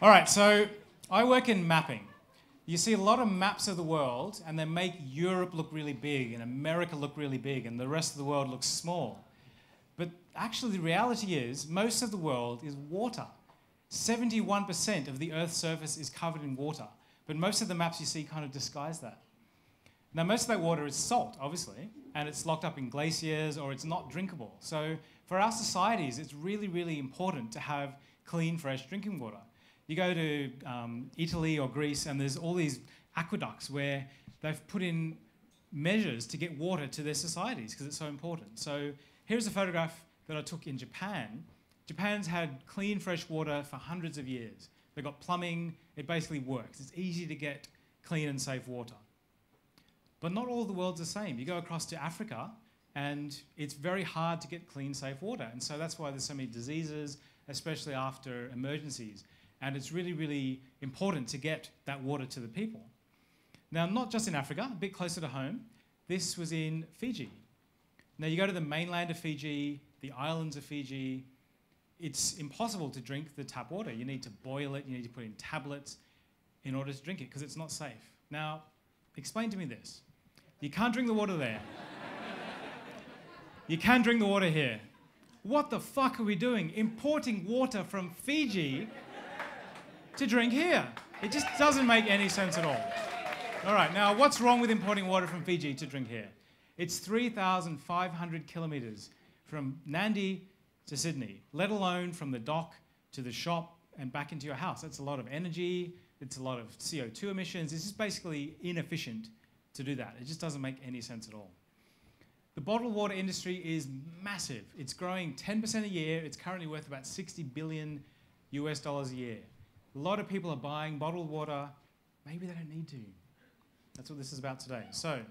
All right, so I work in mapping. You see a lot of maps of the world, and they make Europe look really big, and America look really big, and the rest of the world looks small. But actually, the reality is, most of the world is water. 71% of the Earth's surface is covered in water, but most of the maps you see kind of disguise that. Now, most of that water is salt, obviously, and it's locked up in glaciers, or it's not drinkable. So for our societies, it's really, really important to have clean, fresh drinking water. You go to Italy or Greece, and there's all these aqueducts where they've put in measures to get water to their societies because it's so important. So here's a photograph that I took in Japan. Japan's had clean, fresh water for hundreds of years. They've got plumbing. It basically works. It's easy to get clean and safe water. But not all the world's the same. You go across to Africa, and it's very hard to get clean, safe water. And so that's why there's so many diseases, especially after emergencies. And it's really, really important to get that water to the people. Now, not just in Africa, a bit closer to home, this was in Fiji. Now, you go to the mainland of Fiji, the islands of Fiji, it's impossible to drink the tap water. You need to boil it, you need to put in tablets in order to drink it because it's not safe. Now, explain to me this. You can't drink the water there. You can drink the water here. What the fuck are we doing? Importing water from Fiji to drink here. It just doesn't make any sense at all. All right, now what's wrong with importing water from Fiji to drink here? It's 3,500 kilometres from Nandi to Sydney, let alone from the dock to the shop and back into your house. That's a lot of energy, it's a lot of CO2 emissions. It's just basically inefficient to do that. It just doesn't make any sense at all. The bottled water industry is massive. It's growing 10% a year. It's currently worth about $60 billion US a year. A lot of people are buying bottled water. Maybe they don't need to. That's what this is about today. So, I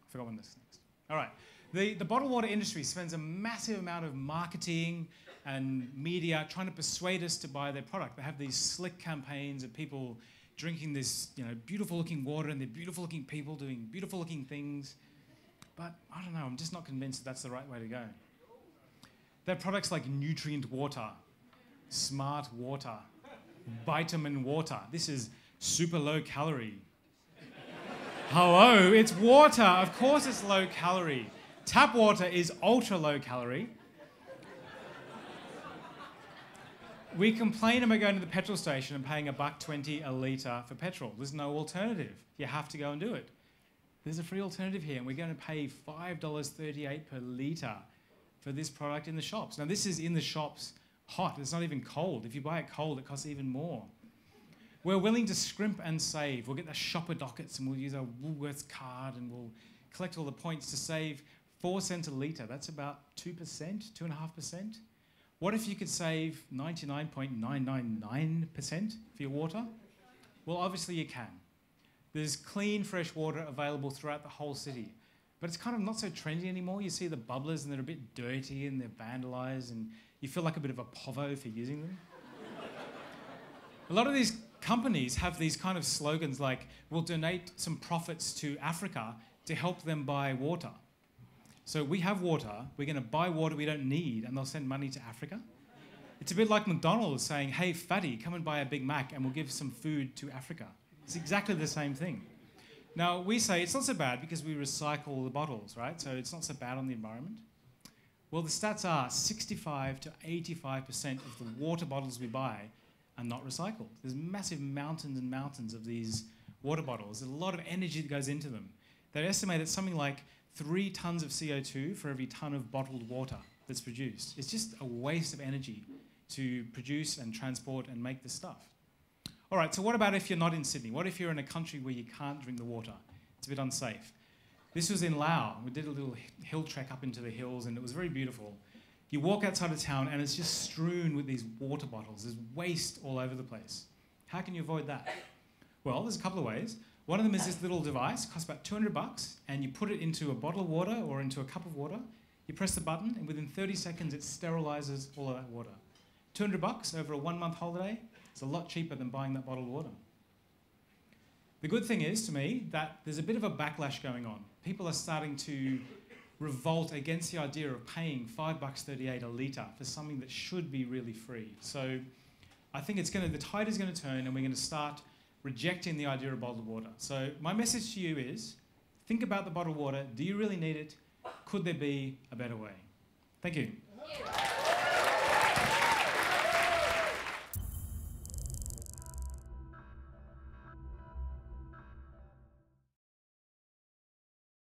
forgot when this is next. All right. The bottled water industry spends a massive amount of marketing and media trying to persuade us to buy their product. They have these slick campaigns of people drinking this, beautiful-looking water, and they're beautiful-looking people doing beautiful-looking things. But I don't know. I'm just not convinced that that's the right way to go. They have products like nutrient water, smart water, vitamin water. This is super low calorie. Hello, it's water. Of course it's low calorie. Tap water is ultra low calorie. We complain about going to the petrol station and paying $1.20 a litre for petrol. There's no alternative. You have to go and do it. There's a free alternative here, and we're going to pay $5.38 per litre for this product in the shops. Now, this is in the shops hot. It's not even cold. If you buy it cold, it costs even more. We're willing to scrimp and save. We'll get the shopper dockets, and we'll use our Woolworths card, and we'll collect all the points to save 4 cents a litre. That's about 2%, 2.5%. What if you could save 99.999% for your water? Well, obviously you can. There's clean, fresh water available throughout the whole city. But it's kind of not so trendy anymore. You see the bubblers and they're a bit dirty and they're vandalised and you feel like a bit of a povo for using them. A lot of these companies have these kind of slogans like, we'll donate some profits to Africa to help them buy water. So we have water, we're going to buy water we don't need and they'll send money to Africa. It's a bit like McDonald's saying, hey, fatty, come and buy a Big Mac and we'll give some food to Africa. It's exactly the same thing. Now, we say it's not so bad because we recycle the bottles, right? So it's not so bad on the environment. Well, the stats are 65 to 85% of the water bottles we buy are not recycled. There's massive mountains and mountains of these water bottles. There's a lot of energy that goes into them. They estimate it's something like 3 tons of CO2 for every ton of bottled water that's produced. It's just a waste of energy to produce and transport and make this stuff. All right, so what about if you're not in Sydney? What if you're in a country where you can't drink the water? It's a bit unsafe. This was in Laos. We did a little hill trek up into the hills and it was very beautiful. You walk outside of town and it's just strewn with these water bottles. There's waste all over the place. How can you avoid that? Well, there's a couple of ways. One of them is this little device, costs about $200, and you put it into a bottle of water or into a cup of water. You press the button and within 30 seconds it sterilizes all of that water. $200 over a 1-month holiday. It's a lot cheaper than buying that bottled water. The good thing is, to me, that there's a bit of a backlash going on. People are starting to revolt against the idea of paying $5.38 a litre for something that should be really free. So I think the tide is going to turn, and we're going to start rejecting the idea of bottled water. So my message to you is, think about the bottled water. Do you really need it? Could there be a better way? Thank you.